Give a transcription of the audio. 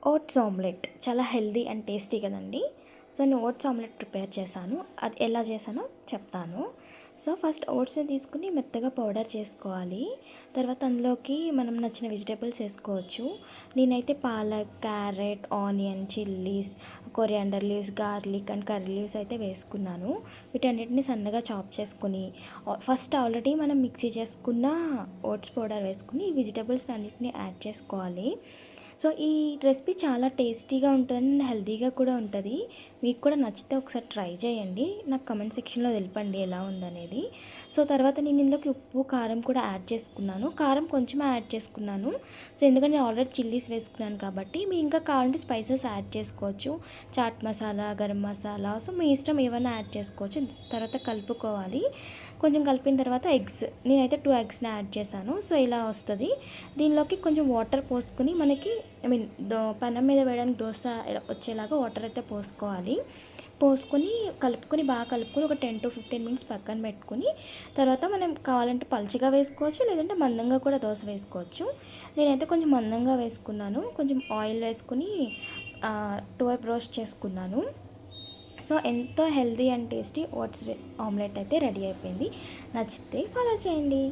Oats omelette చాలా healthy and tasty కదండి. So నేను ఓట్స్ ఆమ్లెట్ ప్రిపేర్ చేశాను. అది ఎలా చేశానో చెప్తాను. సో ఫస్ట్ ఓట్స్‌ని తీసుకొని మెత్తగా పౌడర్ చేసుకోవాలి. తర్వాత అందులోకి మనం నచ్చిన వెజిటబుల్స్ ఏసుకోవచ్చు. నేనైతే palak, carrot, onion, chillies, coriander leaves, garlic and curry leaves అయితే వేసుకున్నాను. వీటన్నిటిని సన్నగా చాప్ చేసుకొని ఫస్ట్ ఆల్రెడీ మనం మిక్సీ చేసుకున్న ఓట్స్ పౌడర్ వేసుకొని ఈ వెజిటబుల్స్ అన్నిటిని యాడ్ చేసుకోవాలి. సో ఈ రెసిపీ చాలా టేస్టీగా ఉంటుంది, హెల్తీగా కూడా ఉంటుంది. మీకు కూడా నచ్చితే ఒకసారి ట్రై చేయండి. నాకు కమెంట్ సెక్షన్లో తెలపండి ఎలా ఉందనేది. సో తర్వాత నేను ఇందులోకి ఉప్పు, కారం కూడా యాడ్ చేసుకున్నాను. కారం కొంచెమే యాడ్ చేసుకున్నాను. సో ఎందుకంటే నేను ఆల్రెడీ చిల్లీస్ వేసుకున్నాను కాబట్టి మీరు ఇంకా కావాలంటే స్పైసెస్ యాడ్ చేసుకోవచ్చు. చాట్ మసాలా, గరం మసాలా, సో మీ ఇష్టం ఏమైనా యాడ్ చేసుకోవచ్చు. తర్వాత కలుపుకోవాలి. కొంచెం కలిపిన తర్వాత ఎగ్స్, నేనైతే 2 ఎగ్స్ని యాడ్ చేశాను. సో ఇలా వస్తుంది. దీనిలోకి కొంచెం వాటర్ పోసుకొని మనకి పెనం మీద వేయడానికి దోశ వచ్చేలాగా వాటర్ అయితే పోసుకోవాలి. పోసుకొని కలుపుకొని బాగా కలుపుకొని ఒక 10 to 15 మినిట్స్ పక్కన పెట్టుకొని తర్వాత మనం కావాలంటే పలుచగా వేసుకోవచ్చు, లేదంటే మందంగా కూడా దోశ వేసుకోవచ్చు. నేనైతే కొంచెం మందంగా వేసుకున్నాను. కొంచెం ఆయిల్ వేసుకొని టూ వైపు రోస్ట్ చేసుకున్నాను. సో ఎంతో healthy and tasty oats omelette అయితే రెడీ అయిపోయింది. నచ్చితే ఫాలో చేయండి.